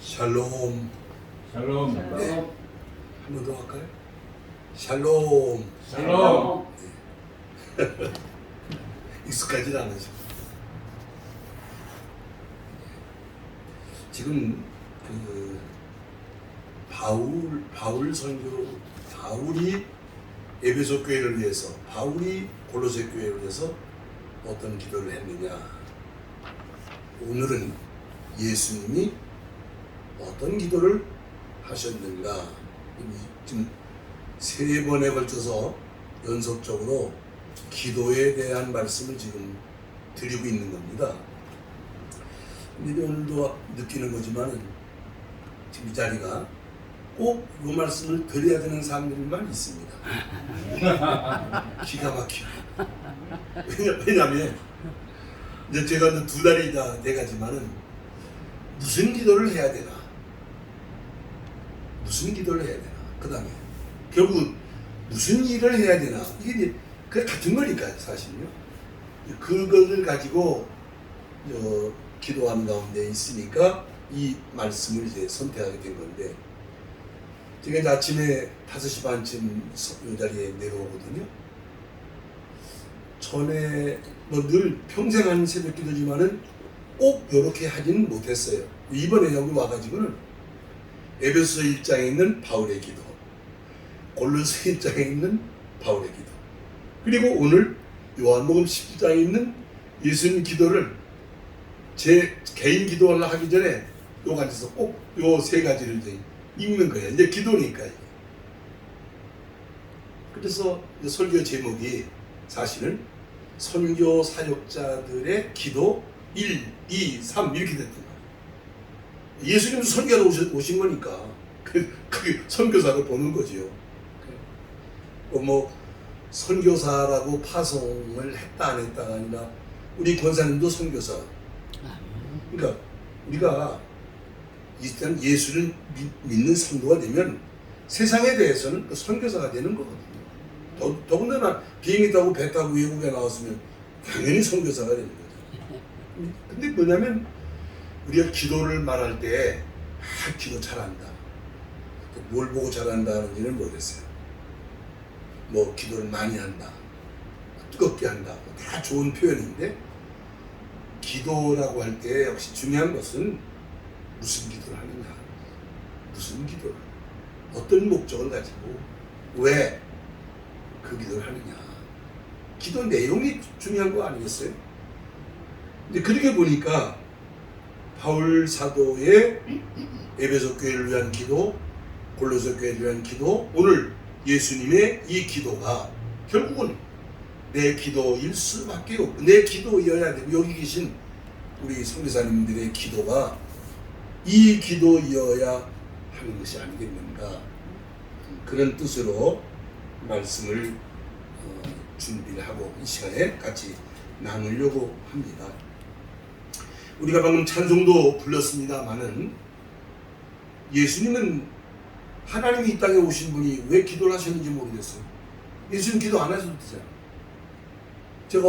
샬롬. 샬롬. 네. 한 번 더 할까요? 샬롬. 샬롬. 익숙하지 않으죠. 지금 그 바울 선교, 바울이 에베소 교회를 위해서, 바울이 골로새 교회를 위해서 어떤 기도를 했느냐. 오늘은 예수님이 어떤 기도를 하셨는가. 지금 3번에 걸쳐서 연속적으로 기도에 대한 말씀을 지금 드리고 있는 겁니다. 근데 오늘도 느끼는 거지만은 지금 이 자리가 꼭 이 말씀을 드려야 되는 사람들만 있습니다. 기가 막히고. 왜냐면 이제 제가 2달이 다 돼가지만은 무슨 기도를 해야 되나? 무슨 기도를 해야 되나? 그 다음에 결국 무슨 일을 해야 되나? 이게 이제 그 같은 거니까요, 사실은요. 그것을 가지고 기도하는 가운데 있으니까 이 말씀을 이제 선택하게 된 건데, 제가 이제 아침에 5시 반쯤 이 자리에 내려오거든요. 전에 뭐 늘 평생 한 새벽 기도지만은 꼭 이렇게 하지는 못했어요. 이번에 여기 와가지고는 에베소 1장에 있는 바울의 기도, 골로새 1장에 있는 바울의 기도, 그리고 오늘 요한복음 17장에 있는 예수님 기도를 제 개인 기도를 하기 전에 요 앉아서 꼭 요 3가지를 이제 읽는 거예요. 이제 기도니까. 그래서 설교 제목이 사실은 선교 사역자들의 기도 1, 2, 3 이렇게 됐던 거예요. 예수님도 선교하러 오신 거니까 그 선교사로 보는 거지요. 뭐 선교사라고 파송을 했다 안 했다가 아니라 우리 권사님도 선교사. 그러니까 우리가 일단 예수를 믿는 성도가 되면 세상에 대해서는 그 선교사가 되는 거거든요. 더군다나 비행기 타고 배 타고 외국에 나왔으면 당연히 선교사가 되는 거죠. 근데 뭐냐면 우리가 기도를 말할 때 기도 잘한다. 뭘 보고 잘한다는지는 모르겠어요. 뭐 기도를 많이 한다. 뜨겁게 한다. 다 좋은 표현인데 기도라고 할 때 역시 중요한 것은 무슨 기도를 하느냐. 무슨 기도를. 어떤 목적을 가지고 왜 그 기도를 하느냐. 기도 내용이 중요한 거 아니겠어요? 근데 그렇게 보니까 바울 사도의 에베소 교회를 위한 기도, 골로새 교회를 위한 기도, 오늘 예수님의 이 기도가 결국은 내 기도일 수밖에 없고, 내 기도여야 되고, 여기 계신 우리 선교사님들의 기도가 이 기도여야 하는 것이 아니겠는가. 그런 뜻으로 말씀을 준비를 하고 이 시간에 같이 나누려고 합니다. 우리가 방금 찬송도 불렀습니다마는 예수님은 하나님이 이 땅에 오신 분이 왜 기도를 하셨는지 모르겠어요. 예수님 기도 안 하셔도 되잖아요. 제가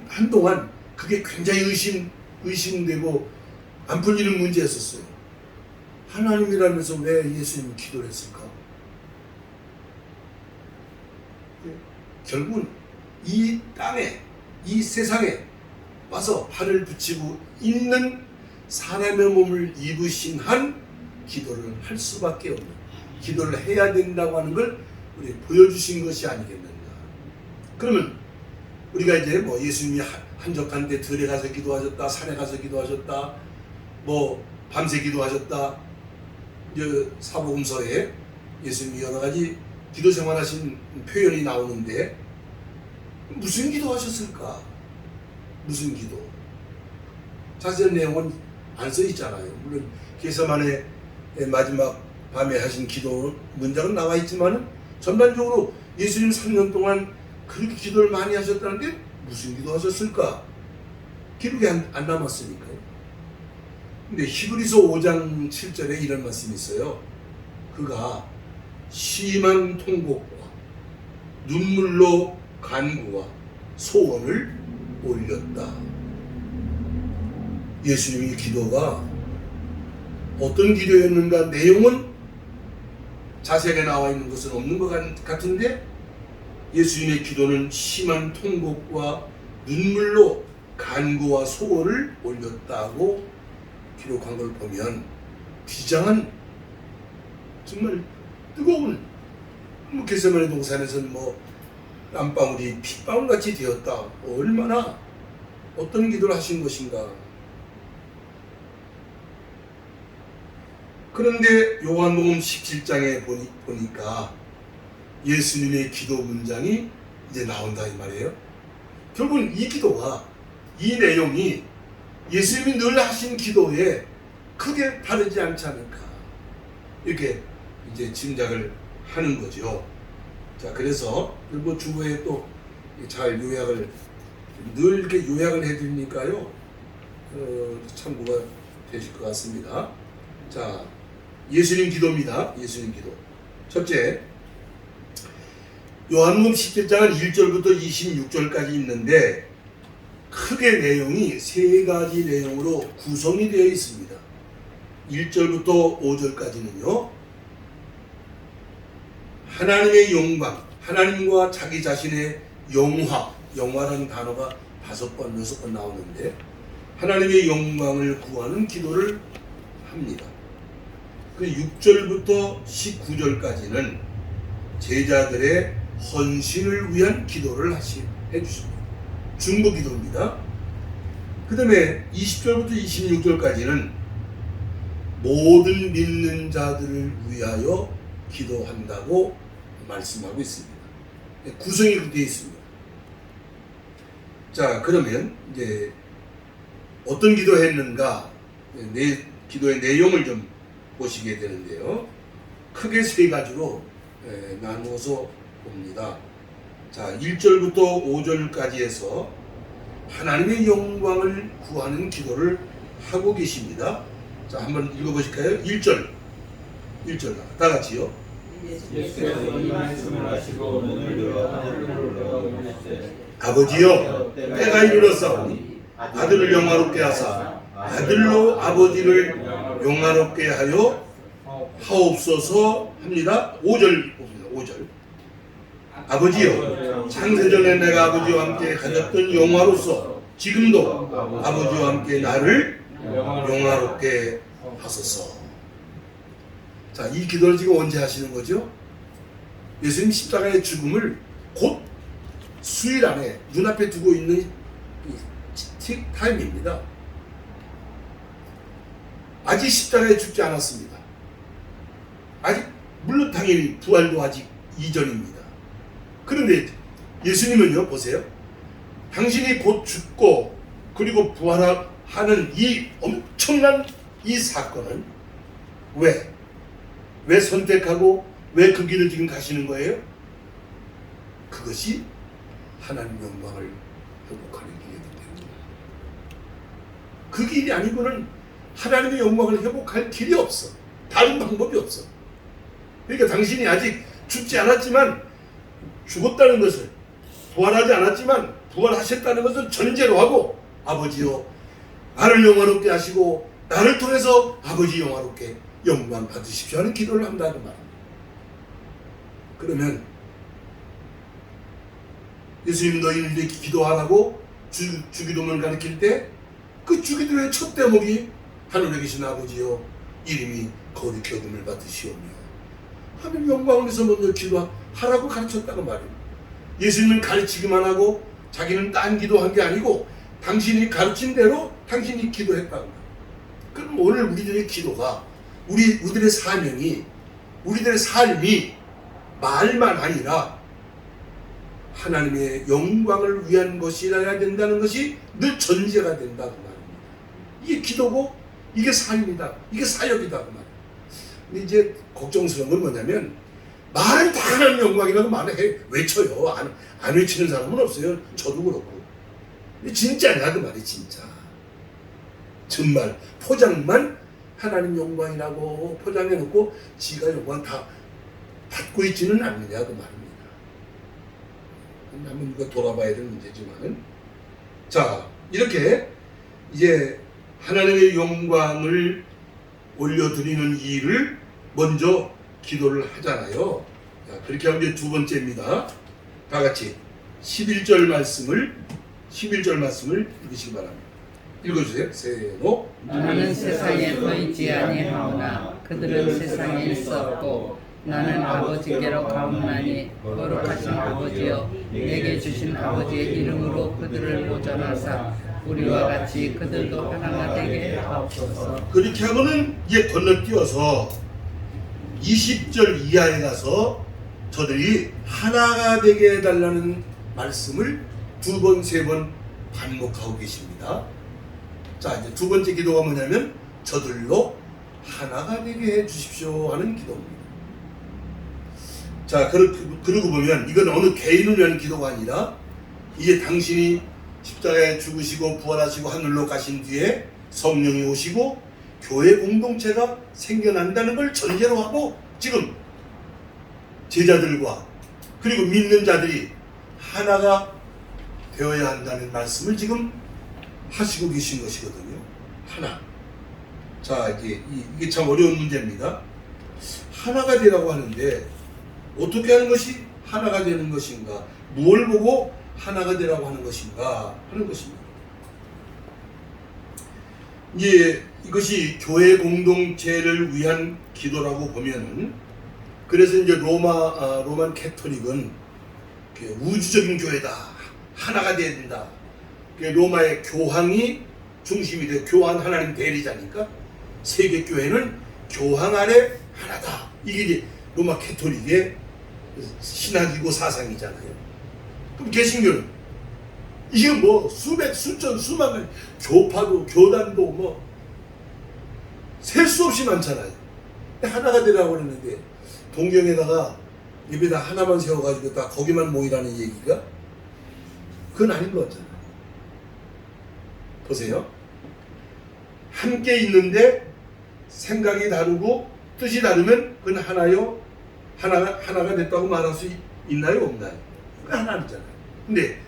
한동안 그게 굉장히 의심되고 안 풀리는 문제였었어요. 하나님이라면서 왜 예수님이 기도를 했을까? 결국은 이 땅에, 이 세상에 와서 발을 붙이고 있는 사람의 몸을 입으신 한 기도를 할 수밖에 없는, 기도를 해야 된다고 하는 걸 우리 보여주신 것이 아니겠는가. 그러면 우리가 이제 뭐 예수님이 한적한데 들에 가서 기도하셨다, 산에 가서 기도하셨다, 뭐 밤새 기도하셨다, 이제 사복음서에 예수님이 여러 가지 기도 생활하신 표현이 나오는데 무슨 기도하셨을까? 무슨 기도? 자세한 내용은 안 써 있잖아요. 물론 게세마네 마지막 밤에 하신 기도 문장은 나와 있지만 전반적으로 예수님 3년 동안 그렇게 기도를 많이 하셨다는데 무슨 기도 하셨을까? 기록이 안 남았으니까요. 근데 히브리서 5장 7절에 이런 말씀이 있어요. 그가 심한 통곡과 눈물로 간구와 소원을 올렸다. 예수님의 기도가 어떤 기도였는가 내용은 자세하게 나와 있는 것은 없는 것 같은데 예수님의 기도는 심한 통곡과 눈물로 간구와 소원을 올렸다고 기록한 걸 보면 비장한 정말 뜨거운 겟세마네 동산에서는 땀방울이 핏방울같이 되었다. 얼마나 어떤 기도를 하신 것인가. 그런데 요한복음 17장에 보니까 예수님의 기도 문장이 이제 나온다 이 말이에요. 결국은 이 기도가 이 내용이 예수님이 늘 하신 기도에 크게 다르지 않지 않을까 이렇게 이제 짐작을 하는 거죠. 자, 그래서 주보에 또 잘 요약을 늘 이렇게 요약을 해드리니까요 참고가 되실 것 같습니다. 자, 예수님 기도입니다. 예수님 기도. 첫째, 요한복음 17장은 1절부터 26절까지 있는데 크게 내용이 세 가지 내용으로 구성이 되어 있습니다. 1절부터 5절까지는요. 하나님의 영광, 하나님과 자기 자신의 영화라는 단어가 5번, 6번 나오는데 하나님의 영광을 구하는 기도를 합니다. 그 6절부터 19절까지는 제자들의 헌신을 위한 기도를 해주십니다. 중보 기도입니다. 그 다음에 20절부터 26절까지는 모든 믿는 자들을 위하여 기도한다고 말씀하고 있습니다. 구성이 그렇게 되어 있습니다. 자, 그러면 이제 어떤 기도했는가 기도의 내용을 좀 보시게 되는데요. 크게 세 가지로 나누어서 봅니다. 자, 1절부터 5절까지 해서 하나님의 영광을 구하는 기도를 하고 계십니다. 자, 한번 읽어보실까요? 1절 다 같이요. 예수께서 이 말씀을 하시고 눈을 들어 하늘을 보시되 아버지여, 때가 이르렀사오니 아들을 영화롭게 하사 아들로 아버지를 영화롭게 하여 하옵소서 합니다. 5절 봅니다. 5절. 아버지여, 창세전에 내가 아버지와 함께 가졌던 영화로서 지금도 아버지와 함께 나를 영화롭게 하소서. 자, 이 기도를 지금 언제 하시는 거죠? 예수님 십자가의 죽음을 곧 수일 안에 눈앞에 두고 있는 타임입니다. 아직 십자가에 죽지 않았습니다. 아직 물론 당연히 부활도 아직 이전입니다. 그런데 예수님은요, 보세요. 당신이 곧 죽고 그리고 부활하는 이 엄청난 이 사건은 왜 선택하고 왜 그 길을 지금 가시는 거예요? 그것이 하나님 영광을 회복하는 길이기 때문에 그 길이 아니고는 하나님의 영광을 회복할 길이 없어. 다른 방법이 없어. 그러니까 당신이 아직 죽지 않았지만 죽었다는 것을, 부활하지 않았지만 부활하셨다는 것을 전제로 하고 아버지여, 나를 영화롭게 하시고 나를 통해서 아버지 영화롭게 영광 받으십시오 하는 기도를 한다는 말입니다. 그러면 예수님 너희는 기도하라고 주기도문을 가르칠 때 그 주기도의 첫 대목이 하늘에 계신 아버지여, 이름이 거룩히 여김을 받으시오며 하나님 영광을 위해서 먼저 기도하라고 가르쳤다는 말입니다. 예수님은 가르치기만 하고 자기는 딴 기도한 게 아니고 당신이 가르친 대로 당신이 기도했다는 거예요. 그럼 오늘 우리들의 기도가, 우리들의 사명이, 우리들의 삶이 말만 아니라 하나님의 영광을 위한 것이라야 된다는 것이 늘 전제가 된다고 말입니다. 이게 기도고 이게 삶이다, 이게 사역이다 그 말이에요. 근데 이제 걱정스러운 건 뭐냐면 말은 다 하나님 영광이라고 외쳐요. 안 외치는 사람은 없어요. 저도 그렇고. 근데 진짜냐 그 말이 진짜. 정말 포장만 하나님 영광이라고 포장해놓고 지가 영광 다 받고 있지는 않느냐 그 말입니다. 한번 이거 돌아봐야 될 문제지만은, 자, 이렇게 이제 하나님의 영광을 올려드리는 일을 먼저 기도를 하잖아요. 자, 그렇게 하면 이제 두 번째입니다. 다 같이 11절 말씀을 읽으시기 바랍니다. 읽어주세요. 세노. 나는 세상에 서 있지 아니하오나 그들은 세상에 있었고 나는 아버지께로 가옵나니 거룩하신 아버지여 내게 주신 아버지의 이름으로 그들을 보존하사 우리와 같이 그들도 하나가 되게 하옵소서. 그렇게 하고는 이제 건너뛰어서 20절 이하에 가서 저들이 하나가 되게 해달라는 말씀을 두 번, 세 번 반복하고 계십니다. 자, 이제 두 번째 기도가 뭐냐면 저들로 하나가 되게 해 주십시오 하는 기도입니다. 자, 그러고 보면 이건 어느 개인을 위한 기도가 아니라 이제 당신이 십자가에 죽으시고 부활하시고 하늘로 가신 뒤에 성령이 오시고 교회 공동체가 생겨난다는 걸 전제로 하고 지금 제자들과 그리고 믿는 자들이 하나가 되어야 한다는 말씀을 지금 하시고 계신 것이거든요. 하나. 자, 이게 참 어려운 문제입니다. 하나가 되라고 하는데 어떻게 하는 것이 하나가 되는 것인가? 무엇을 보고 하나가 되라고 하는 것인가? 하는 것입니다. 이제 이것이 교회 공동체를 위한 기도라고 보면은 그래서 이제 로만 캐토릭은 우주적인 교회다. 하나가 되어야 된다. 로마의 교황이 중심이 되고 교황 하나님 대리자니까 세계 교회는 교황 아래 하나다. 이게 이제 로마 캐토릭의 신학이고 사상이잖아요. 그럼 개신교는 이게 뭐 수백, 수천, 수만 교파도 교단도 뭐 셀 수 없이 많잖아요. 하나가 되라고 그러는데 동경에다가 입에다 하나만 세워가지고 다 거기만 모이라는 얘기가 그건 아닌 것 같잖아요. 보세요. 함께 있는데 생각이 다르고 뜻이 다르면 그건 하나요? 하나가 됐다고 말할 수 있나요? 없나요? 그건 하나잖아요. 근데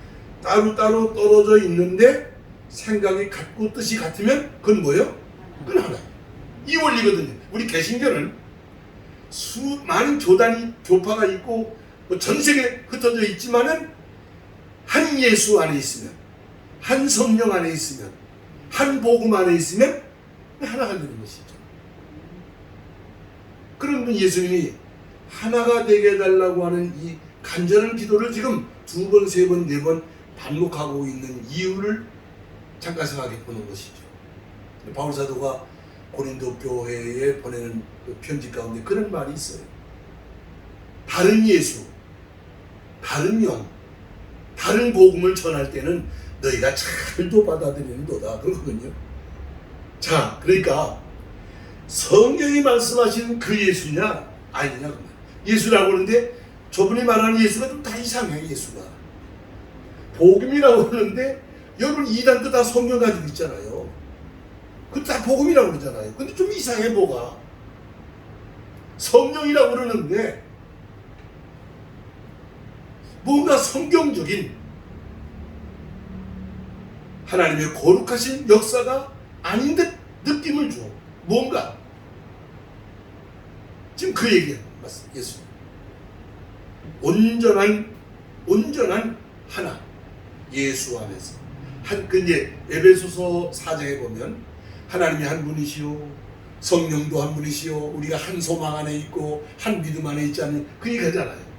따로따로 떨어져 있는데 생각이 같고 뜻이 같으면 그건 뭐예요? 그건 하나예요. 이 원리거든요. 우리 개신교는 많은 교파가 있고 전 세계에 흩어져 있지만은 한 예수 안에 있으면 한 성령 안에 있으면 한 복음 안에 있으면 하나가 되는 것이죠. 그런 예수님이 하나가 되게 해달라고 하는 이 간절한 기도를 지금 두 번, 세 번, 네 번 반복하고 있는 이유를 잠깐 생각해 보는 것이죠. 바울 사도가 고린도 교회에 보내는 그 편지 가운데 그런 말이 있어요. 다른 예수, 다른 영, 다른 복음을 전할 때는 너희가 잘도 받아들이는도다. 그렇거든요. 자, 그러니까 성경이 말씀하시는 그 예수냐 아니냐 그 말. 예수라고 하는데 저분이 말하는 예수가 좀 다 이상해. 예수가 복음이라고 하는데 여러분 이단도 다 성경 가지고 있잖아요. 그 다 복음이라고 그러잖아요. 근데 좀 이상해. 뭐가 성령이라고 그러는데 뭔가 성경적인 하나님의 거룩하신 역사가 아닌 듯 느낌을 줘. 뭔가 지금 그 얘기야. 맞습니다. 예수 온전한 하나 예수 안에서 이제 에베소서 4장에 보면 하나님이 한 분이시오 성령도 한 분이시오 우리가 한 소망 안에 있고 한 믿음 안에 있지 않는 그 얘기하잖아요.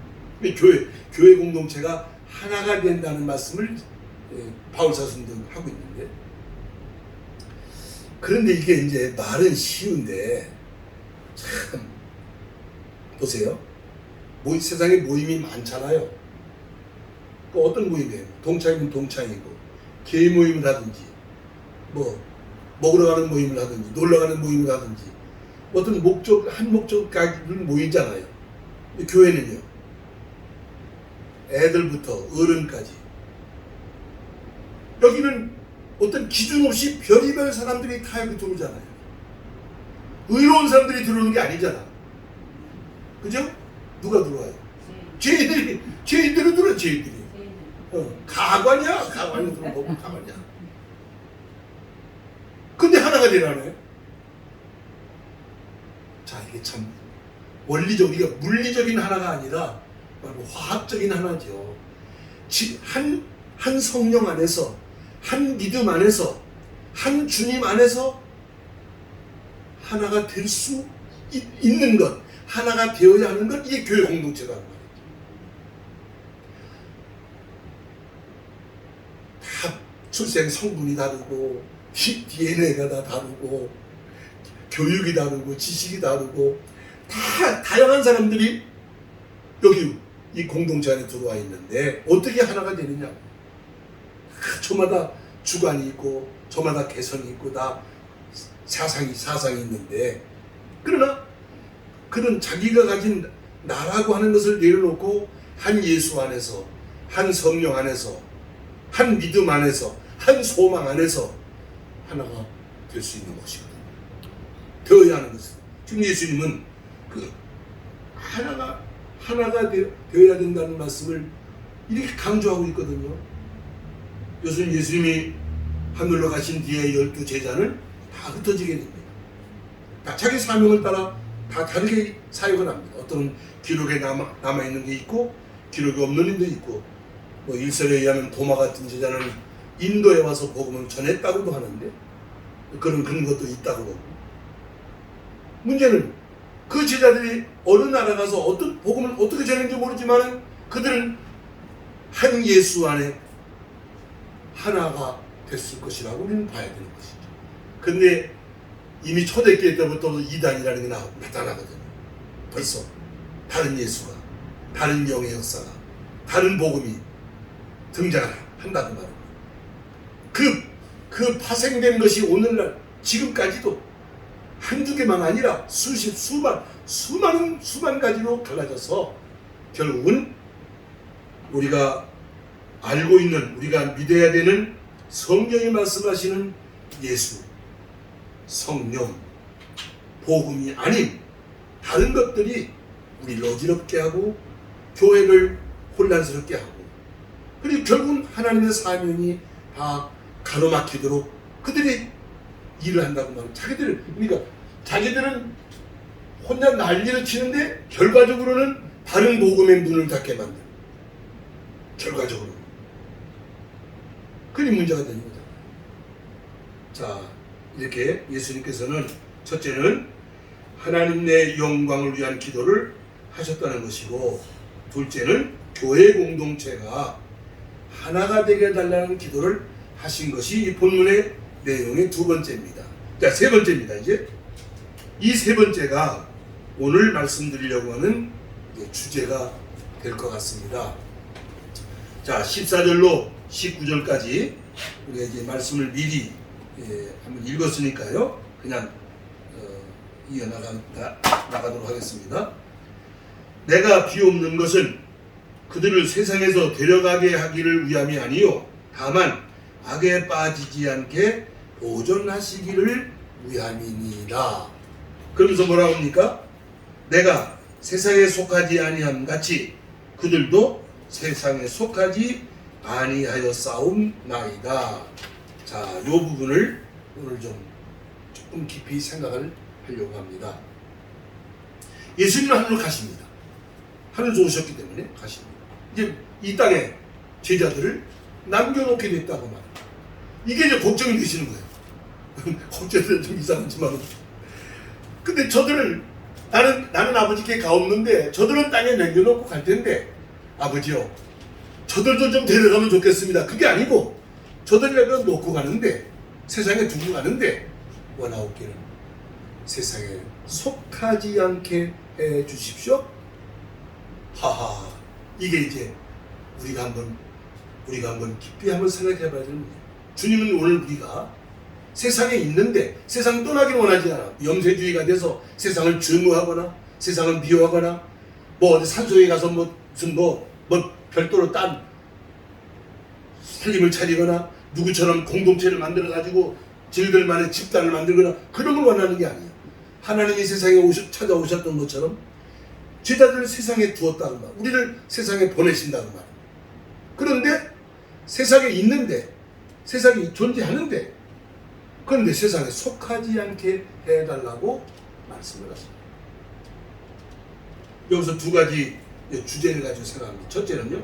교회 공동체가 하나가 된다는 말씀을 바울 사도도 하고 있는데 그런데 이게 이제 말은 쉬운데 참 보세요. 세상에 모임이 많잖아요. 그 어떤 모임이에요? 동창이면 동창이고 개인 모임을 하든지 뭐 먹으러 가는 모임을 하든지 놀러 가는 모임을 하든지 어떤 한 목적까지 모이잖아요. 교회는요. 애들부터 어른까지 여기는 어떤 기준 없이 별의별 사람들이 다 여기 들어오잖아요. 의로운 사람들이 들어오는 게 아니잖아. 그죠? 누가 들어와요? 죄인들이 들어와. 죄인들이 가관이야. 가관이 들어오고 가관이야. 근데 하나가 되라네. 자, 이게 참 원리적, 우리가 물리적인 하나가 아니라 바로 화학적인 하나죠. 한 성령 안에서, 한 믿음 안에서, 한 주님 안에서 하나가 될 수 있는 것, 하나가 되어야 하는 것, 이게 교회 공동체라는 말이죠. 다 출생 성분이 다르고, DNA가 다 다르고, 교육이 다르고, 지식이 다르고, 다 다양한 사람들이 여기 이 공동체 안에 들어와 있는데 어떻게 하나가 되느냐? 저마다 주관이 있고, 저마다 개성이 있고, 다 사상이 있는데, 그러나 그런 자기가 가진 나라고 하는 것을 내려놓고 한 예수 안에서, 한 성령 안에서, 한 믿음 안에서, 한 소망 안에서 하나가 될 수 있는 것이거든요. 되어야 하는 것은. 지금 예수님은 그 하나가 되어야 된다는 말씀을 이렇게 강조하고 있거든요. 예수님이 하늘로 가신 뒤에 12 제자는 다 흩어지게 됩니다. 다 자기 사명을 따라 다 다르게 사역을 합니다. 어떤 기록에 남아있는 게 있고, 기록이 없는 일도 있고, 뭐 일설에 의하면 도마 같은 제자는 인도에 와서 복음을 전했다고도 하는데, 그런 것도 있다고 하고. 문제는 그 제자들이 어느 나라 가서 어떤 복음을 어떻게 전했는지 모르지만 그들은 한 예수 안에 하나가 됐을 것이라고 우리는 봐야 되는 것이죠. 근데 이미 초대교회 때부터 이단이라는 게 나타나거든요. 벌써 다른 예수가, 다른 영의 역사가, 다른 복음이 등장을 한다는 말입니다. 그 파생된 것이 오늘날 지금까지도 한두 개만 아니라 수만 가지로 갈라져서 결국은 우리가 알고 있는, 우리가 믿어야 되는 성경이 말씀하시는 예수, 성령, 복음이 아닌 다른 것들이 우리를 어지럽게 하고 교회를 혼란스럽게 하고, 그리고 결국은 하나님의 사명이 다 가로막히도록 그들이 일을 한다고 말합니다. 그러니까 자기들은 혼자 난리를 치는데 결과적으로는 다른 복음의 문을 닫게 만드는, 결과적으로 그게 문제가 되는 거죠. 자, 이렇게 예수님께서는 첫째는 하나님 내 영광을 위한 기도를 하셨다는 것이고, 둘째는 교회 공동체가 하나가 되게 해달라는 기도를 하신 것이 이 본문의 내용의 두 번째입니다. 자, 세 번째입니다. 이제 이 세 번째가 오늘 말씀드리려고 하는 주제가 될 것 같습니다. 자, 14절로 19절까지 우리가 이제 말씀을 미리 한번 읽었으니까요. 그냥 이어나가도록 하겠습니다. 내가 비옵는 것은 그들을 세상에서 데려가게 하기를 위함이 아니요 다만 악에 빠지지 않게 보존하시기를 위함이니라. 그러면서 뭐라고 합니까? 내가 세상에 속하지 아니함 같이 그들도 세상에 속하지 아니하여 싸움나이다. 자, 이 부분을 오늘 조금 깊이 생각을 하려고 합니다. 예수님은 하늘로 가십니다. 하늘 좋으셨기 때문에 가십니다. 이제 이 땅에 제자들을 남겨놓게 됐다고 말합니다. 이게 이제 걱정이 되시는 거예요. 걱정은 좀 이상하지만, 근데 저들을 나는 아버지께 가없는데 저들은 땅에 남겨놓고 갈 텐데, 아버지요, 저들도 좀 데려가면 좋겠습니다. 그게 아니고 저들이라도 놓고 가는데, 세상에 두고 가는데 원하옵기를 세상에 속하지 않게 해 주십시오. 하하, 이게 이제 우리가 한번 깊이 한번 생각해 봐야 되는 거예요. 주님은 오늘 우리가 세상에 있는데 세상 떠나기를 원하지 않아. 염세주의가 돼서 세상을 증오하거나 세상을 미워하거나 뭐 어디 산속에 가서 무슨 별도로 딴 살림을 차리거나 누구처럼 공동체를 만들어 가지고 저희들만의 집단을 만들거나 그런 걸 원하는 게 아니에요. 하나님이 세상에 찾아오셨던 것처럼 제자들을 세상에 두었다는 말, 우리를 세상에 보내신다는 말. 그런데 세상에 있는데, 세상이 존재하는데, 그런데 세상에 속하지 않게 해달라고 말씀을 하십니다. 여기서 두 가지 주제를 가지고 생각합니다. 첫째는요,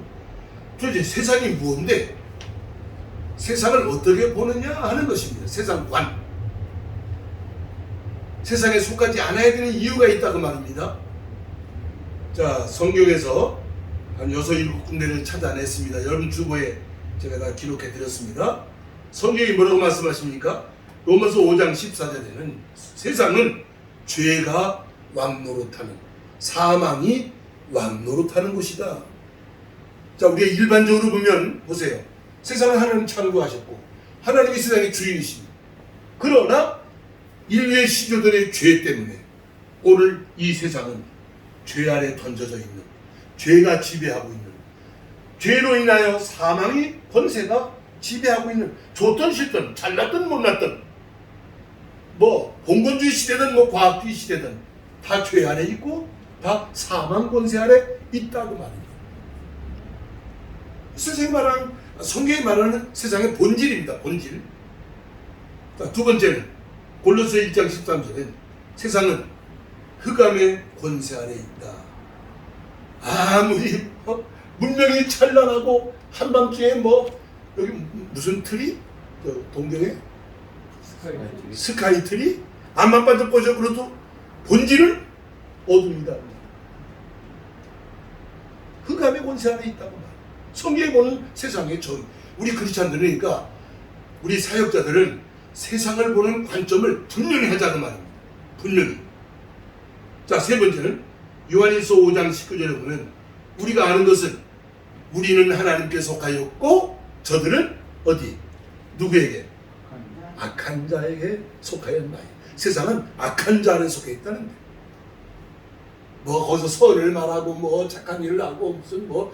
도대체 세상이 무엇인데 세상을 어떻게 보느냐 하는 것입니다. 세상관. 세상에 속하지 않아야 되는 이유가 있다고 말입니다. 자, 성경에서 한 6, 7군데를 찾아냈습니다. 여러분 주보에 제가 다 기록해 드렸습니다. 성경이 뭐라고 말씀하십니까? 로마서 5장 14절에는 세상은 죄가 왕노릇하는, 사망이 왕노릇하는 곳이다. 자, 우리가 일반적으로 보면 보세요. 세상을 하나님 창조하셨고 하나님이 세상의 주인이십니다. 그러나 인류의 시조들의 죄 때문에 오늘 이 세상은 죄 아래 던져져 있는, 죄가 지배하고 있는, 죄로 인하여 사망의 권세가 지배하고 있는, 좋든 싫든 잘났든 못났든 뭐 봉건주의 시대든 뭐 과학주의 시대든 다 죄 아래 있고 다 사망 권세 아래 있다고 말입니다. 세상이 말하는, 성경이 말하는 세상의 본질입니다. 본질. 자, 두 번째는 골로새 1장 13절에 세상은 흑암의 권세 아래 있다. 아무리 문명이 찬란하고 한밤중에 뭐 여기 무슨 트리? 저 동경에 스카이 트리? 앞만 반짝 꺼져 그래도 본질은 어둠이다. 흑암의 권세 아래 있다고 말이야. 성경에 보는 세상의 전, 우리 크리스찬들은, 그러니까 우리 사역자들은 세상을 보는 관점을 분명히 하자는 말입니다. 분명히. 자, 세 번째는 요한일서 5장 19절에 보면 우리가 아는 것은 우리는 하나님께 속하였고 저들은 어디? 누구에게? 악한 자에게 속하였나요? 세상은 악한 자 안에 속해 있다는 거예요. 뭐 거기서 선을 말하고 뭐 착한 일을 하고 무슨 뭐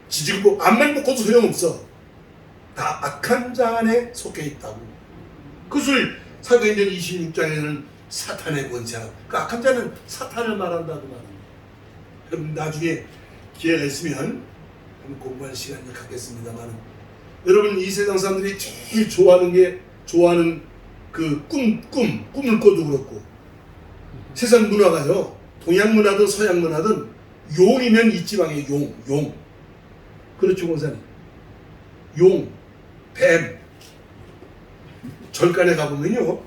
지지고 앞만 먹고도 소용없어. 다 악한 자 안에 속해 있다고. 그것을 사도행전 26장에는 사탄의 권세하고, 그 악한 자는 사탄을 말한다고 말합니다. 여러분 나중에 기회가 있으면 한번 공부하는 시간을 갖겠습니다만, 여러분 이 세상 사람들이 제일 좋아하는 그 꿈을 꿔도 그렇고, 세상 문화가요, 동양 문화든 서양 문화든 용이면 이 지방의 용. 그렇죠, 권사님? 용, 뱀. 절간에 가보면요,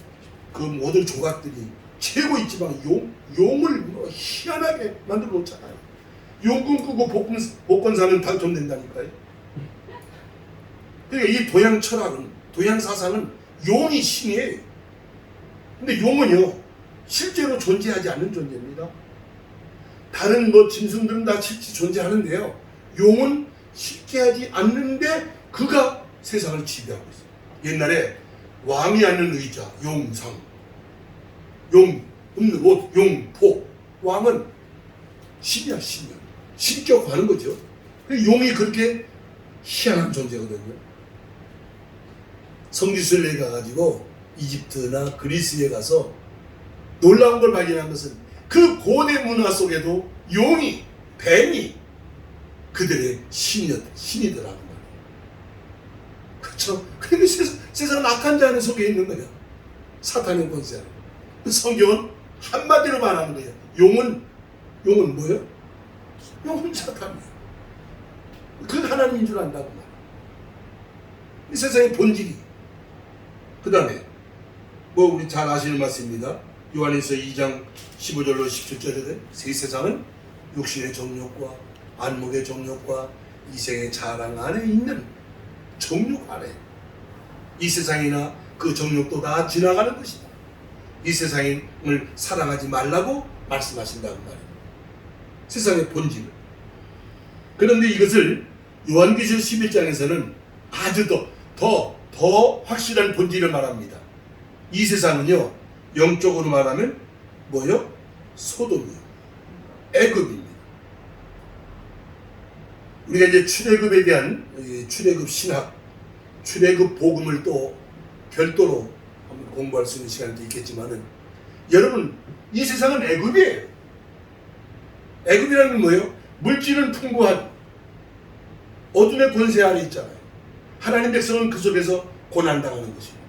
그 모든 조각들이 최고 이 지방 용을 뭐 희한하게 만들어 놓잖아요. 용군 끄고 복권 사면 당첨된다니까요. 그러니까 이 동양 철학은, 동양 사상은 용이 신이에요. 근데 용은요, 실제로 존재하지 않는 존재입니다. 다른 뭐 짐승들은 다 실제 존재하는데요, 용은 실제 하지 않는데 그가 세상을 지배하고 있어요. 옛날에 왕이 앉는 의자, 용상, 용 입는 옷, 용포. 왕은 신이야, 신이야. 신격화하는 거죠. 용이 그렇게 희한한 존재거든요. 성지순례에 가가지고 이집트나 그리스에 가서 놀라운 걸 발견한 것은 그 고대 문화 속에도 용이, 뱀이 그들의 신이더라는 말이에요. 그렇죠? 그런데 세상은 악한 자 안에 속해 있는 거야. 사탄의 권세 안에. 성경은 한마디로 말하는 거예요. 용은 뭐예요? 용은 사탄이에요. 그 하나님인 줄 안다고 말이에요. 이 세상의 본질이. 그 다음에 뭐 우리 잘 아시는 말씀입니다. 요한일서 2장 15절로 17절에 새 세상은 육신의 정욕과 안목의 정욕과 이생의 자랑 안에 있는 정욕 안에, 이 세상이나 그 정욕도 다 지나가는 것이다. 이 세상을 사랑하지 말라고 말씀하신다는 말이에요. 세상의 본질을. 그런데 이것을 요한계시록 11장에서는 아주 더 확실한 본질을 말합니다. 이 세상은요, 영적으로 말하면 뭐요? 소돔이요, 애굽입니다. 우리가 이제 출애굽에 대한 출애굽 신학, 출애굽 복음을 또 별도로 한번 공부할 수 있는 시간도 있겠지만은, 여러분 이 세상은 애굽이에요. 애굽이라는 건 뭐예요? 물질은 풍부한 어둠의 권세 아래 있잖아요. 하나님 백성은 그 속에서 고난당하는 것입니다.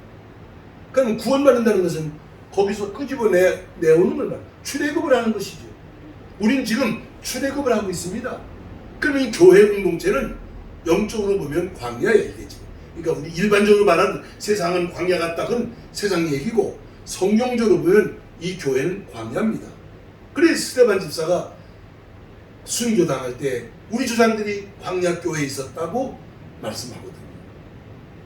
그럼 구원받는다는 것은 거기서 끄집어 내오는 걸 말이에요. 출애굽을 하는 것이죠. 우린 지금 출애굽을 하고 있습니다. 그러면 교회 공동체는 영적으로 보면 광야야 이게 지금. 그러니까 우리 일반적으로 말하는 세상은 광야 같다. 그건 세상 얘기고 성경적으로 보면 이 교회는 광야입니다. 그래서 스데반 집사가 순교 당할 때 우리 조상들이 광야 교회에 있었다고 말씀하거든요.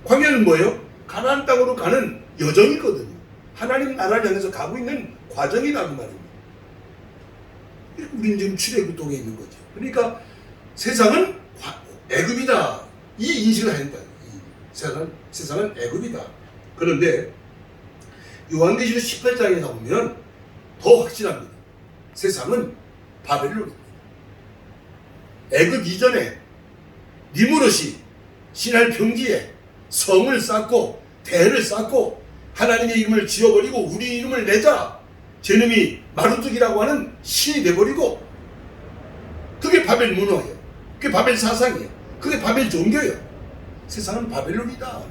광야는 뭐예요? 가나안 땅으로 가는 여정이거든요. 하나님 나라를 향해서 가고 있는 과정이라고 말입니다. 우리는 지금 출애굽 동에 있는 거죠. 그러니까 세상은 애굽이다. 이 인식을 한다. 세상은 애굽이다. 그런데 요한계시록 18장에 가보면 더 확실합니다. 세상은 바벨론입니다. 애굽 이전에 니무롯이 신할 평지에 성을 쌓고 대를 쌓고 하나님의 이름을 지어버리고 우리 이름을 내자. 제놈이 마루뚝이라고 하는 신이 돼버리고 그게 바벨 문화예요. 그게 바벨 사상이에요. 그게 바벨 종교예요. 세상은 바벨론이다.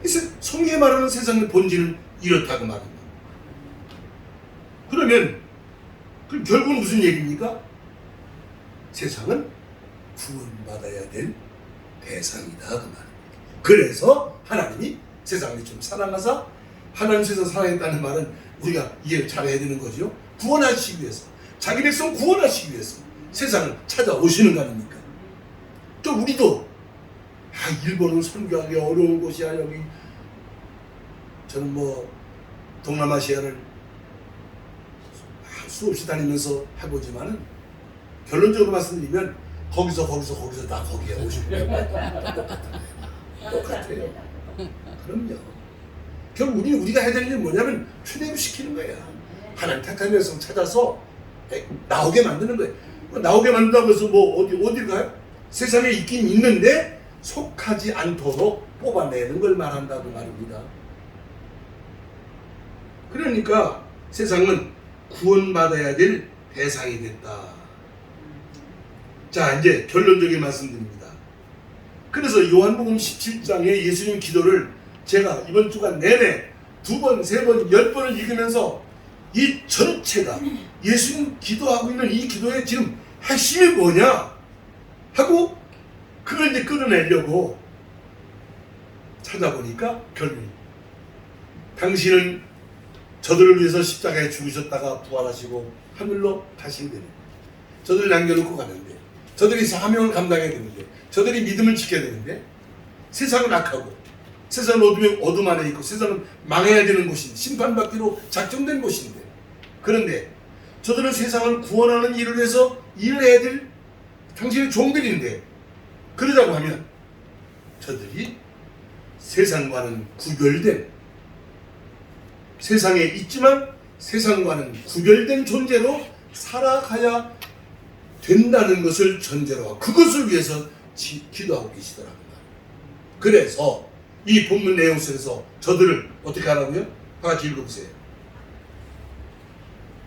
그래서 성경에 말하는 세상의 본질은 이렇다고 말합니다. 그러면 결국은 무슨 얘기입니까? 세상은 구원받아야 될 대상이다 그 말입니다. 그래서 하나님이 세상을 좀 사랑하사 하나님 세상 사랑했다는 말은 우리가 이해를 잘 해야 되는 거죠. 구원하시기 위해서 자기 백성 구원하시기 위해서 세상을 찾아오시는 거 아닙니까? 또 우리도 일본은 선교하기 어려운 곳이야. 여기 저는 뭐 동남아시아를 수없이 다니면서 해보지만은 결론적으로 말씀드리면 거기서 다 거기에 오시고 똑같아요. 그럼요. 결국 우리가 해야 될 일은 뭐냐면 출애굽시키는 거야. 하나님 택한 백성 찾아서 나오게 만드는 거예요. 나오게 만든다고 해서 뭐 어딜 가요? 세상에 있긴 있는데 속하지 않도록 뽑아내는 걸 말한다고 말입니다. 그러니까 세상은 구원받아야 될 대상이 됐다. 자, 이제 결론적인 말씀드립니다. 그래서 요한복음 17장의 예수님 기도를 제가 이번 주간 내내 2번, 3번, 10번을 읽으면서 이 전체가 예수님 기도하고 있는 이 기도의 지금 핵심이 뭐냐 하고 그걸 이제 끌어내려고 찾아보니까 결론이 당신은 저들을 위해서 십자가에 죽으셨다가 부활하시고 하늘로 가신다는 저들을 남겨놓고 가는데 저들이 사명을 감당해야 되는데 저들이 믿음을 지켜야 되는데 세상은 악하고 세상은 어둠 안에 있고 세상은 망해야 되는 곳인데 심판받기로 작정된 곳인데 그런데 저들은 세상을 구원하는 일을 위해서 일을 해야 될 당신의 종들인데 그러자고 하면 저들이 세상과는 구별된 세상에 있지만 세상과는 구별된 존재로 살아가야 된다는 것을 전제로 하고 그것을 위해서 기도하고 계시더라고요. 그래서 이 본문 내용 속에서 저들을 어떻게 하라고요? 다 같이 읽어보세요.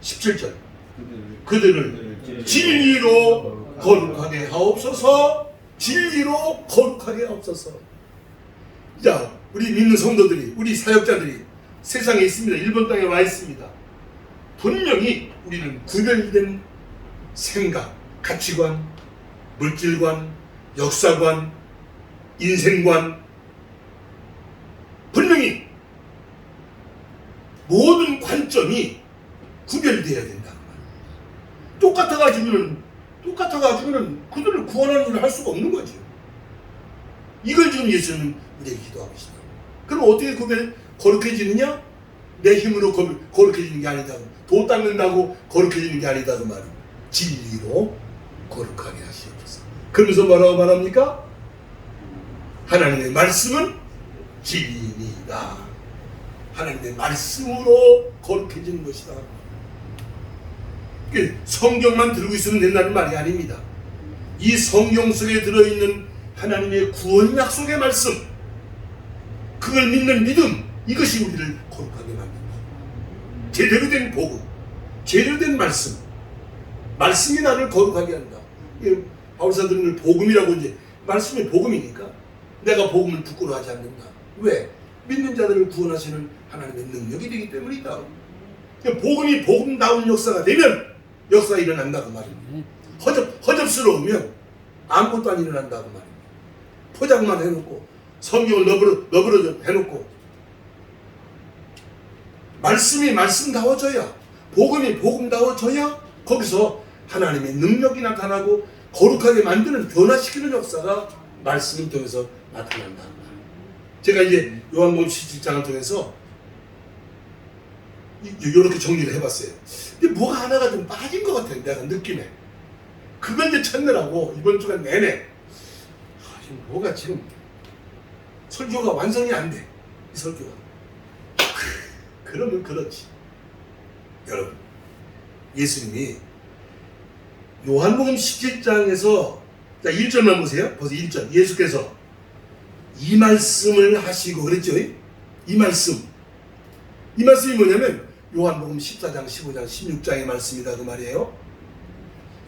17절 그들을 진리로 거룩하게 하옵소서. 진리로 거룩하게 하옵소서. 자, 우리 믿는 성도들이 우리 사역자들이 세상에 있습니다. 일본 땅에 와 있습니다. 분명히 우리는 구별된 생각, 가치관, 물질관, 역사관, 인생관 분명히 모든 관점이 구별되어야 된다. 똑같아가지고는 그들을 구원하는 일을 할 수가 없는 거죠. 이걸 지금 예수님은 우리에게 기도하고 계시다. 그럼 어떻게 거룩해지느냐? 내 힘으로 거룩해지는 게 아니다. 도 닦는다고 거룩해지는 게 아니다. 그 말은 진리로 거룩하게 하시옵소서. 그러면서 뭐라고 말합니까? 하나님의 말씀은 진리이다. 하나님의 말씀으로 거룩해지는 것이다. 성경만 들고 있으면 된다는 말이 아닙니다. 이 성경 속에 들어있는 하나님의 구원 약속의 말씀, 그걸 믿는 믿음, 이것이 우리를 거룩하게 만든다. 제대로 된 복음, 제대로 된 말씀이 나를 거룩하게 한다. 바울사들은 복음이라고 이제 말씀이 복음이니까 내가 복음을 부끄러워하지 않는다. 왜? 믿는 자들을 구원하시는 하나님의 능력이 되기 때문이다. 복음이 복음다운 역사가 되면 역사가 일어난다고 말입니다. 허접스러우면 아무것도 안 일어난다고 말입니다. 포장만 해놓고 성경을 너부러 해놓고 말씀이 말씀다워져야, 복음이 복음다워져야 거기서 하나님의 능력이 나타나고 거룩하게 만드는, 변화시키는 역사가 말씀을 통해서 나타난다. 제가 이제 요한복음 17장을 통해서 이렇게 정리를 해봤어요. 근데 뭐가 하나가 좀 빠진 것 같아요. 내가 느낌에. 그걸 이제 찾느라고 이번 주간 내내 지금 뭐가 지금 설교가 완성이 안 돼. 이 설교가. 그러면 그렇지. 여러분, 예수님이 요한복음 17장에서 자 1절만 보세요. 벌써 1절. 예수께서 이 말씀을 하시고 그랬죠. 이 말씀이 뭐냐면 요한복음 14장, 15장, 16장의 말씀이다 그 말이에요.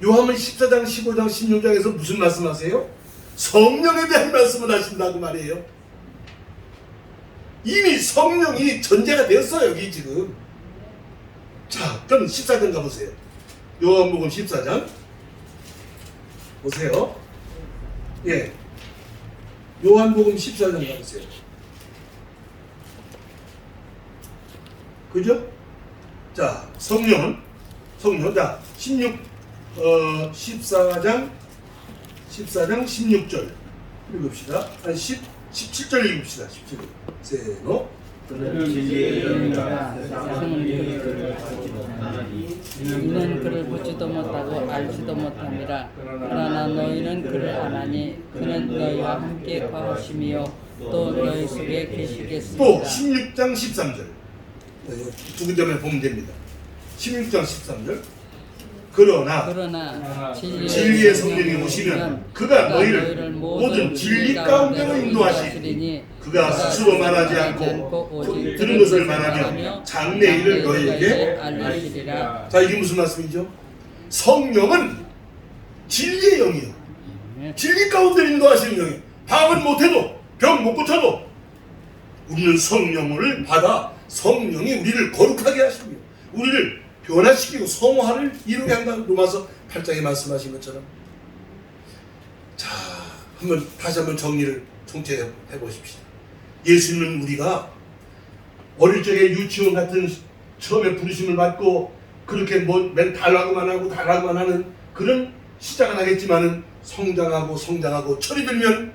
요한복음 14장, 15장, 16장에서 무슨 말씀하세요? 성령에 대한 말씀을 하신다 그 말이에요. 이미 성령이 전제가 되었어요 여기 지금. 자, 그럼 14장 가보세요. 요한복음 14장 보세요. 예, 요한복음 14장 가보세요. 그죠? 자, 성령, 자, 14장 16절 읽읍시다. 한 17절 읽읍시다. 17절. 세노. 그는 진리의 영이라 세상은 그를 알지 못하나니 이는 그를 보지도 못하고 알지도 못함이라. 그러나 너희는 그를 아나니 그는 너희와 함께 거하심이요 또 너희 속에 계시겠습니다. 또 16장 13절. 두 군데만 보면 됩니다. 16장 13절. 그러나 진리의 성령이 오시면 그가 너희를 모든 진리 가운데로 인도하시니 그가 스스로 말하지 않고 들은 것을 말하며 장래 일을 너희에게 알리시리라. 자, 이게 무슨 말씀이죠? 성령은 진리의 영이요. 진리 가운데로 인도하시는 영이요. 방언 못해도 병 못 고쳐도 우리는 성령을 받아 성령이 우리를 거룩하게 하시며 우리를 변화시키고 성화를 이루게 한다는 로마서 8장에 말씀하신 것처럼. 자, 다시 한번 정리를 총체해 보십시다. 예수님은 우리가 어릴 적에 유치원 같은 처음에 부르심을 받고 그렇게 맨 달라고만 하는 그런 시작은 하겠지만은 성장하고 철이 들면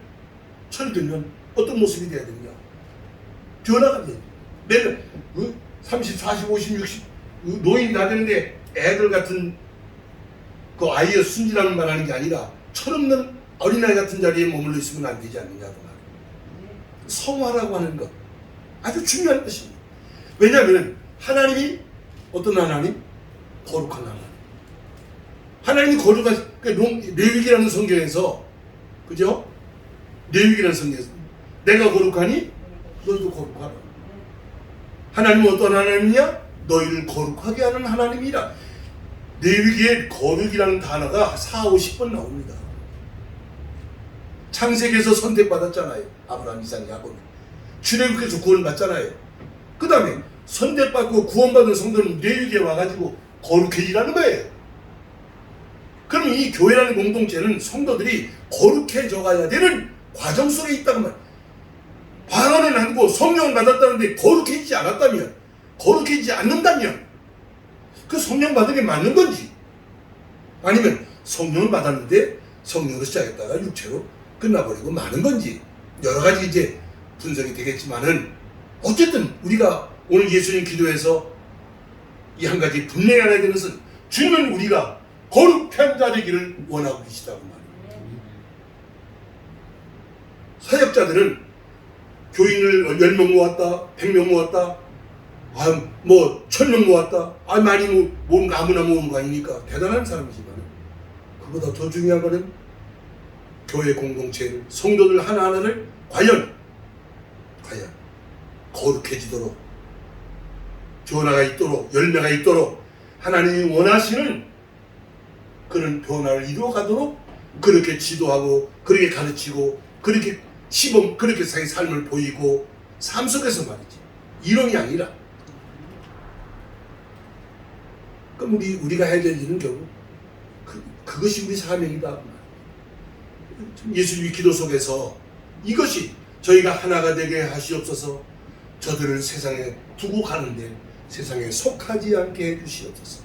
어떤 모습이 돼야 되느냐? 변화가 돼야 돼. 내가 30, 40, 50, 60 노인이 다 되는데 애들 같은 그 아이의 순진함을 말하는 게 아니라 철없는 어린아이 같은 자리에 머물러 있으면 안 되지 않느냐고 말이에요. 성화라고 하는 것 아주 중요한 것입니다. 왜냐하면 하나님이 어떤 하나님? 거룩한 하나님. 하나님이 거룩한, 레위기라는 성경에서, 그죠? 레위기라는 성경에서 내가 거룩하니 너희도 거룩하라. 하나님은 어떤 하나님이냐? 너희를 거룩하게 하는 하나님이라. 레위기에 거룩이라는 단어가 4, 50번 나옵니다. 창세기에서 선택받았잖아요. 아브라함, 이삭, 야곱. 출애굽에서 구원받잖아요. 그 다음에 선택받고 구원받은 성도는 레위기에 와가지고 거룩해지라는 거예요. 그럼 이 교회라는 공동체는 성도들이 거룩해져 가야 되는 과정 속에 있다고 말이에요. 방언을 하고 성령을 받았다는데 거룩해지지 않았다면, 거룩해지지 않는다면 그 성령 받은 게 맞는 건지, 아니면 성령을 받았는데 성령으로 시작했다가 육체로 끝나버리고 마는 건지, 여러 가지 이제 분석이 되겠지만은 어쨌든 우리가 오늘 예수님 기도에서 이 한 가지 분명히 알아야 되는 것은 주님은 우리가 거룩한 자 되기를 원하고 계시다고 말입니다. 사역자들은 교인을 10명 모았다, 100명 모았다, 1000명 모았다, 많이 모은 거 아무나 모은 거 아니니까 대단한 사람이지만, 그보다 더 중요한 거는 교회 공동체 성도들 하나하나를 과연 거룩해지도록, 변화가 있도록, 열매가 있도록 하나님이 원하시는 그런 변화를 이루어가도록 그렇게 지도하고, 그렇게 가르치고, 그렇게 시범, 그렇게 자기 삶을 보이고, 삶 속에서 말이지, 이론이 아니라 그럼 우리가 해야 될 일은 결국 그것이 우리 사명이다. 예수님이 기도 속에서 이것이 저희가 하나가 되게 하시옵소서. 저들을 세상에 두고 가는데 세상에 속하지 않게 해주시옵소서.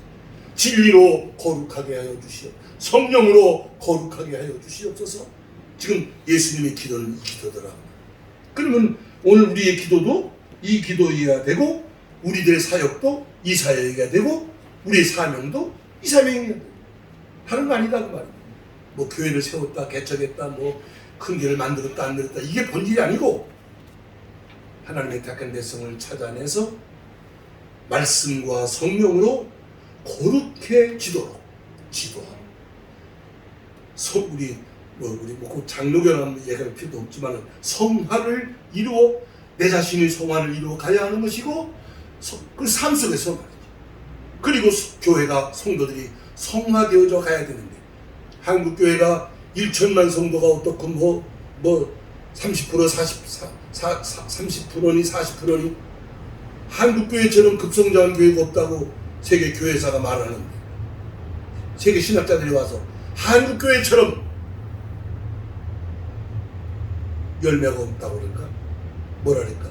진리로 거룩하게 하여 주시옵소서. 성령으로 거룩하게 하여 주시옵소서. 지금 예수님의 기도는 이 기도더라. 그러면 오늘 우리의 기도도 이 기도여야 되고, 우리들의 사역도 이 사역이어야 되고, 우리의 사명도 이 사명이어야 되고, 다른 거 아니다 그 말이에요. 뭐 교회를 세웠다, 개척했다, 뭐 큰 교회를 만들었다, 안 만들었다, 이게 본질이 아니고, 하나님의 택한 백성을 찾아내서 말씀과 성령으로 거룩해 지도하고, 우리 꼭 장로교라는 얘기할 필요도 없지만 성화를 이루어, 내 자신의 성화를 이루어 가야 하는 것이고, 그 삶 속에서 말이죠. 그리고 교회가, 성도들이 성화되어져 가야 되는데, 한국 교회가 1천만 성도가 어떻고 뭐 30% 30%니 40%니 한국 교회처럼 급성장한 교회가 없다고 세계 교회사가 말하는데, 세계 신학자들이 와서 한국 교회처럼 열매가 없다고 그럴까? 뭐라 그럴까?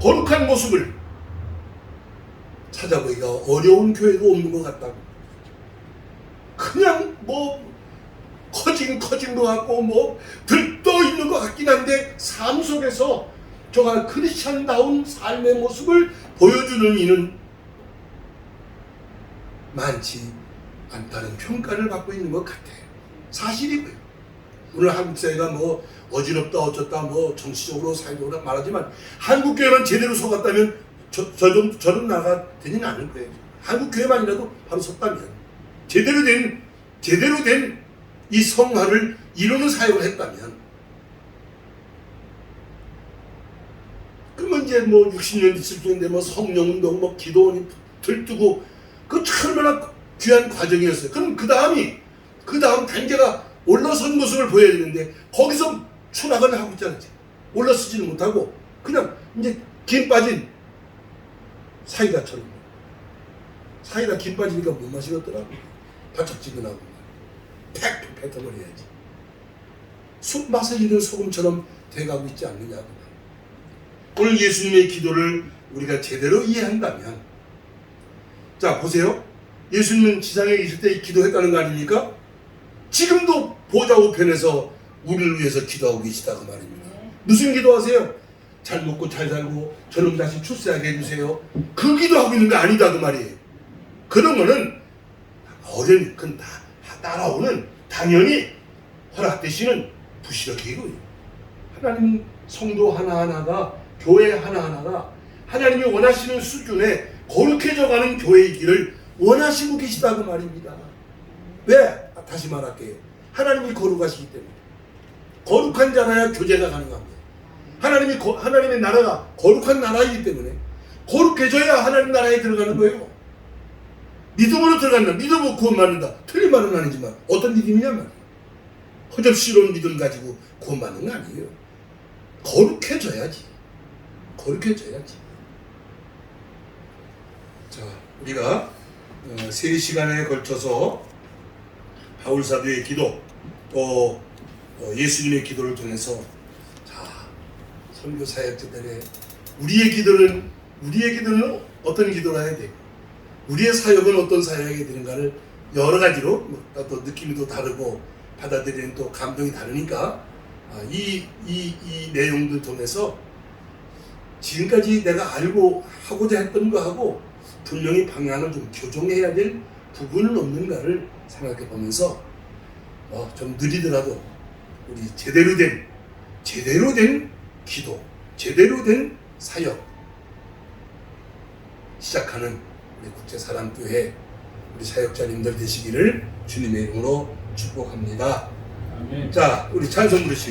거룩한 모습을 찾아보기가 어려운 교회가 없는 것 같다고. 그냥 뭐 커진 것 같고 뭐 들떠 있는 것 같긴 한데, 삶 속에서 저가 크리스찬다운 삶의 모습을 보여주는 이는 많지 않다는 평가를 받고 있는 것 같아요. 사실이고요. 오늘 한국 사회가 뭐 어지럽다 어쩌다 뭐 정치적으로 사회적으로 말하지만, 한국 교회만 제대로 속았다면 저런 나라가 되지는 않을 거예요. 한국 교회만이라도 바로 섰다면, 제대로 된 이 성화를 이루는 사역을 했다면, 그러면 이제 뭐 60년 있을 텐데 뭐 성령운동, 뭐 기도원이 들뜨고, 그 얼마나 귀한 과정이었어요. 그럼 그 다음 단계가 올라선 모습을 보여야 되는데, 거기서 추락을 하고 있잖아요. 올라서지는 못하고 그냥 이제 김 빠진 사이다처럼. 사이다 김 빠지니까 못 마시겠더라고. 바짝지근하고 팩 뱉어버려야지. 맛을 잃은 소금처럼 돼가고 있지 않느냐고. 오늘 예수님의 기도를 우리가 제대로 이해한다면, 자 보세요. 예수님은 지상에 있을 때 기도했다는 거 아닙니까? 지금도 보좌 우편에서 우리를 위해서 기도하고 계시다 그 말입니다. 무슨 기도하세요? 잘 먹고 잘 살고 저놈 다시 출세하게 해주세요. 그 기도하고 있는 거 아니다 그 말이에요. 그런 거는 어련히 그건 다 따라오는, 당연히 허락되시는 부시럭이고요. 하나님 성도 하나하나가, 교회 하나하나가 하나님이 원하시는 수준에 거룩해져가는 교회이기를 원하시고 계시다 그 말입니다. 왜? 다시 말할게요. 하나님이 거룩하시기 때문에. 거룩한 자라야 교제가 가능합니다. 하나님의 나라가 거룩한 나라이기 때문에 거룩해져야 하나님 나라에 들어가는 거예요. 믿음으로 들어간다. 믿음으로 구원받는다. 틀린 말은 아니지만 어떤 믿음이냐 말이에요. 허접스러운 믿음 가지고 구원받는 거 아니에요. 거룩해져야지. 자, 우리가 3시간에 걸쳐서 바울사도의 기도, 또 예수님의 기도를 통해서, 자, 선교 사역자들의 우리의 기도는 어떤 기도를 해야 되고, 우리의 사역은 어떤 사역이 되는가를 여러 가지로 또 느낌이 또 다르고 받아들이는 또 감동이 다르니까, 이 내용들 통해서 지금까지 내가 알고 하고자 했던 거하고 분명히 방향을 좀 교정해야 될 부분은 없는가를 생각해 보면서, 좀 느리더라도 우리 제대로 된 기도, 제대로 된 사역 시작하는 우리 국제사랑교회 우리 사역자님들 되시기를 주님의 이름으로 축복합니다. 아멘. 자, 우리 찬송 부르시고